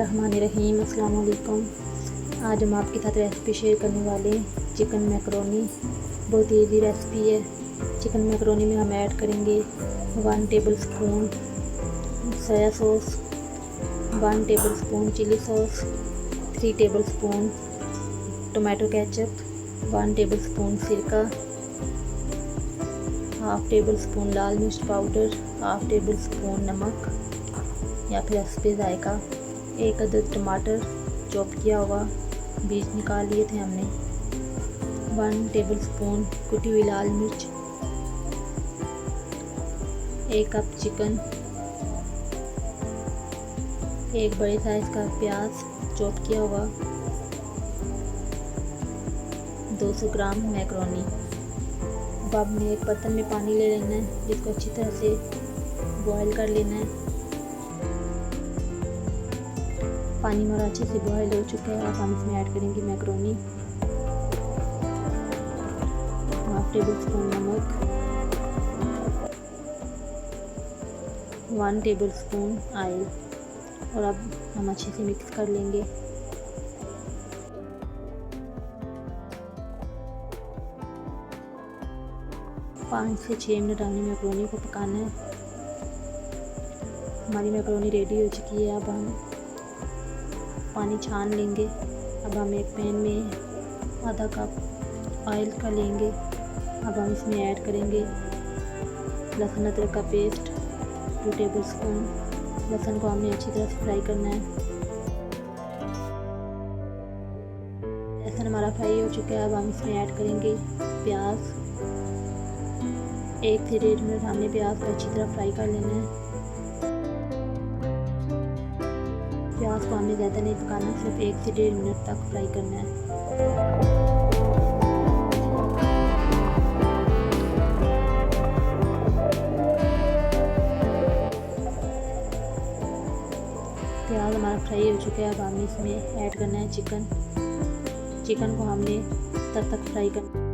बिस्मिल्लाहिर्रहमानिर्रहीम। अस्सलाम वालेकुम। आज हम आपके साथ रेसिपी शेयर करने वाले हैं चिकन मैकरोनी। बहुत इजी रेसिपी है। चिकन मैकरोनी में हम ऐड करेंगे 1 tablespoon soya sauce, 1 tablespoon chilli sauce, 3 tablespoon tomato ketchup, 1 tablespoon सिरका, हाफ़ टेबल स्पून लाल मिर्च पाउडर, हाफ़ टेबल स्पून नमक या फिर हस्बे जायका, 1 अदद टमाटर चॉप किया हुआ, बीज निकाल लिए थे हमने, 1 टेबल स्पून कुटी हुई लाल मिर्च, 1 कप चिकन, 1 बड़े साइज़ का प्याज चॉप किया हुआ, 200 ग्राम मैकरोनी। अब आपने एक बर्तन में पानी ले लेना है, जिसको अच्छी तरह से बॉईल कर लेना है। पानी हमारा अच्छे से बॉयल हो चुका है। अब हम इसमें ऐड करेंगे मैकरोनी, हाफ़ टेबल स्पून नमक, 1 टेबल स्पून ऑयल, और अब हम अच्छे से मिक्स कर लेंगे। पाँच से 6 मिनट हमने मैकरोनी को पकाना है। हमारी मैकरोनी रेडी हो चुकी है। अब हम पानी छान लेंगे। अब हम एक पैन में आधा कप ऑयल का लेंगे। अब हम इसमें ऐड करेंगे लहसुन अदरक का पेस्ट 2 टेबल स्पून। लहसुन को हमने अच्छी तरह से फ्राई करना है। लहसुन हमारा फ्राई हो चुका है। अब हम इसमें ऐड करेंगे प्याज। 1 से 1.5 मिनट हमने प्याज को अच्छी तरह फ्राई कर लेना है। प्याज को हमने ज़्यादा नहीं पकाना, सिर्फ 1 से 1.5 मिनट तक फ्राई करना है। प्याज हमारा फ्राई हो चुका है। अब हमने इसमें ऐड करना है चिकन। चिकन को हमने तब तक फ्राई करना है।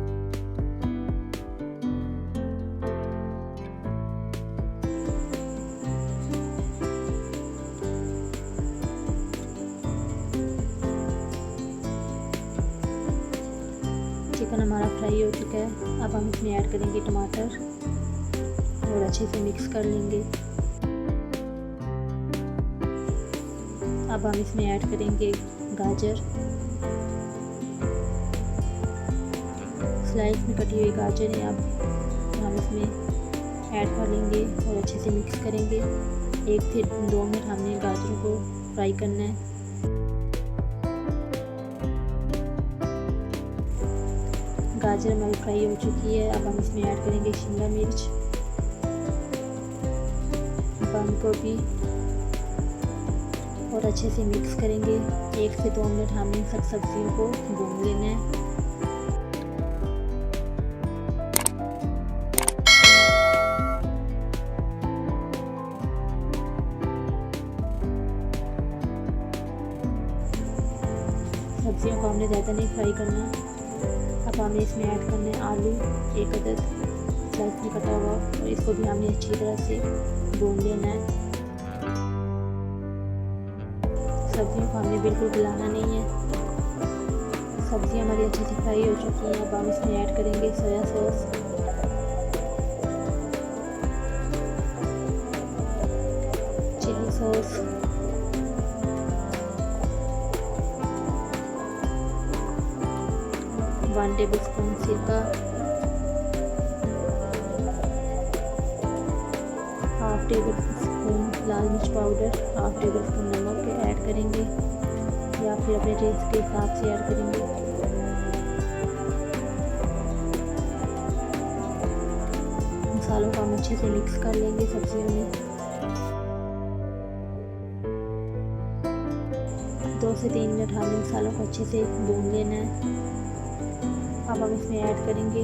चिकन हमारा फ्राई हो चुका है। अब हम इसमें ऐड करेंगे टमाटर और अच्छे से मिक्स कर लेंगे। अब हम इसमें ऐड करेंगे गाजर, स्लाइस में कटी हुई गाजर है। अब हम इसमें ऐड कर लेंगे और अच्छे से मिक्स करेंगे। 1 से 2 मिनट हमने गाजरों को फ्राई करना है। गाजर हमारी फ्राई हो चुकी है। अब हम इसमें ऐड करेंगे शिमला मिर्च, बंद गोभी, और अच्छे से मिक्स करेंगे। 1 से 2 मिनट हमने इन सब सब्जियों को भून लेना है। सब्जियों को हमने ज़्यादा नहीं फ्राई करना। अब हमें इसमें ऐड करना है आलू, 1 अदद स्लाइस में कटा हुआ, और इसको भी हमने अच्छी तरह से भून लेना है। सब्जियों को हमने बिल्कुल गलाना नहीं है। सब्जियां हमारी अच्छे से फ्राई हो चुकी हैं। अब हम इसमें ऐड करेंगे soya sauce, chilli sauce, one tablespoon सिरका, हाफ़ टेबल स्पून लाल मिर्च पाउडर, हाफ़ टेबल स्पून नमक ऐड करेंगे, या फिर अपने टेस्ट के हिसाब से ऐड करेंगे। मसालों को हम अच्छे से मिक्स कर लेंगे सब्जियों में। 2 से 3 मिनट हमने मसालों को अच्छे से भून लेना है। अब हम इसमें ऐड करेंगे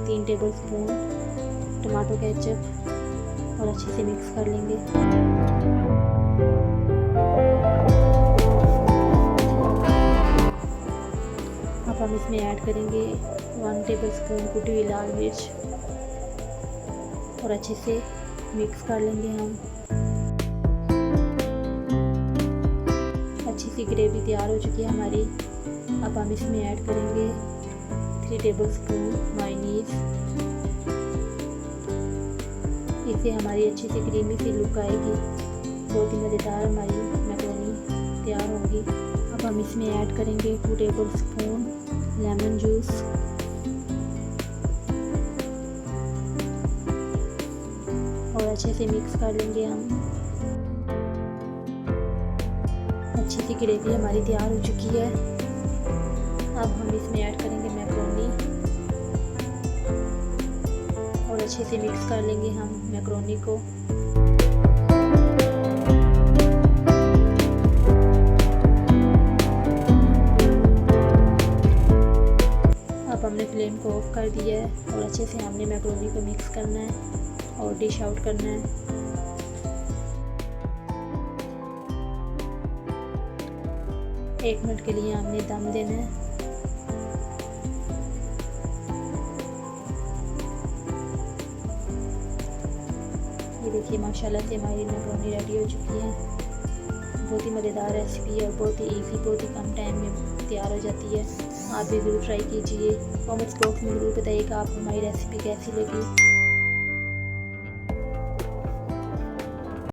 3 टेबल स्पून टमाटो केचप और अच्छे से मिक्स कर लेंगे। अब हम इसमें ऐड करेंगे 1 टेबल स्पून कुटी हुई लाल मिर्च और अच्छे से मिक्स कर लेंगे हम। सी ग्रेवी तैयार हो चुकी है हमारी। अब हम इसमें ऐड करेंगे 3 टेबलस्पून मायोनीज़। इससे हमारी अच्छी सी क्रीमी सी लुक आएगी। बहुत ही मज़ेदार हमारी मैक्रोनी तैयार होगी। अब हम इसमें ऐड करेंगे 2 टेबलस्पून लेमन जूस। और अच्छे से मिक्स कर लेंगे हम। अच्छी सी ग्रेवी हमारी तैयार हो चुकी है। अब हम इसमें ऐड करेंगे मैक्रोनी और अच्छे से मिक्स कर लेंगे हम मैक्रोनी को। अब हमने फ्लेम को ऑफ कर दिया है और अच्छे से हमने मैक्रोनी को मिक्स करना है और डिश आउट करना है। 1 मिनट के लिए हमने दम देना है। ये देखिए माशाल्लाह से हमारी मैक्रोनी रेडी हो चुकी है। बहुत ही मज़ेदार रेसिपी है, बहुत ही इजी, बहुत ही कम टाइम में तैयार हो जाती है। आप भी ज़रूर ट्राई कीजिए। कमेंट्स बॉक्स में ज़रूर बताइएगा आपको हमारी रेसिपी कैसी लगी।